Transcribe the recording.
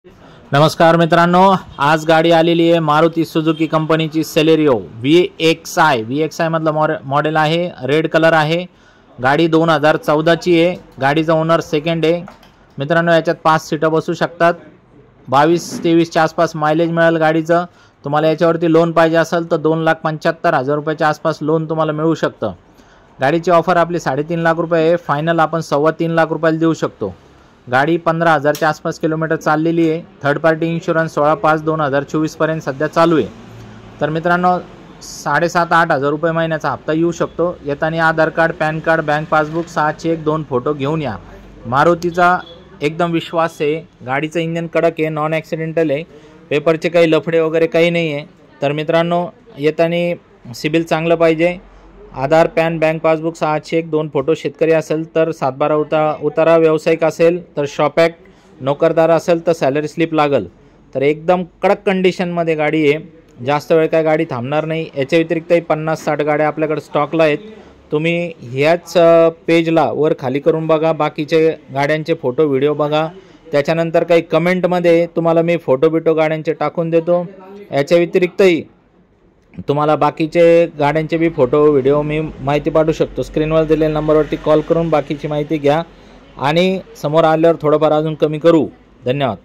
नमस्कार मित्रांनो, आज गाडी आलेली आहे मारुती सुझुकी कंपनीची सेलेरियो VXI मधलं मॉडेल आहे। रेड कलर आहे। गाडी 2014 ची आहे। गाडीचा ओनर सेकंड आहे। मित्रांनो, याच्यात 5 सीटर बसू शकतात। 22-23 च्या आसपास मायलेज मिळेल गाडीचं। तुम्हाला याच्यावरती लोन पाहिजे असेल तर 2,75,000 रुपयाच्या आसपास लोन तुम्हाला मिळू शकतं। गाडीची ऑफर आपली 3.5 लाख रुपये आहे। फायनल आपण 3.25 लाख रुपयाला देऊ शकतो। गाडी 15,000 च्या आसपास किलोमीटर चाललेली आहे। थर्ड पार्टी इन्शुरन्स 16/5/2024 पर्यंत सध्या चालू आहे। तर मित्रांनो, 7,500-8 हजार रुपये महिन्याचा हप्ता येऊ शकतो। येताना Aadhaar card, PAN card, bank passbook, 6 cheque, 2 photo घेऊन या। मारुतीचा एकदम विश्वास आहे। गाडीचं इंजन कडक आहे, नॉन ॲक्सिडेंटल आहे। पेपरचे काही लफडे वगैरे काही नाही आहे। तर मित्रांनो, येताना सिबिल चांगलं पाहिजे। Aadhaar, PAN, bank passbook, 6 cheque, 2 photo. शेतकरी असेल तर 7/12 उतारा, व्यावसायिक असेल तर शॉप ॲक्ट, नोकरदार असेल तर सॅलरी स्लिप लागल। तर एकदम कडक कंडिशनमध्ये गाडी आहे। जास्त वेळ काय गाडी थांबणार नाही। याच्या व्यतिरिक्तही 50-60 गाड्या आपल्याकडे स्टॉकला आहेत। तुम्ही ह्याच पेजला वर खाली करून बघा, बाकीचे गाड्यांचे फोटो व्हिडिओ बघा। त्याच्यानंतर काही कमेंटमध्ये तुम्हाला मी फोटो बिटो गाड्यांचे टाकून देतो। याच्या व्यतिरिक्तही तुम्हाला बाकीचे गाड्यांचे बी फोटो व्हिडिओ मी माहिती पाठवू शकतो। स्क्रीनवर दिलेल्या नंबरवरती कॉल करून बाकीची माहिती घ्या आणि समोर आल्यावर थोडंफार अजून कमी करू। धन्यवाद।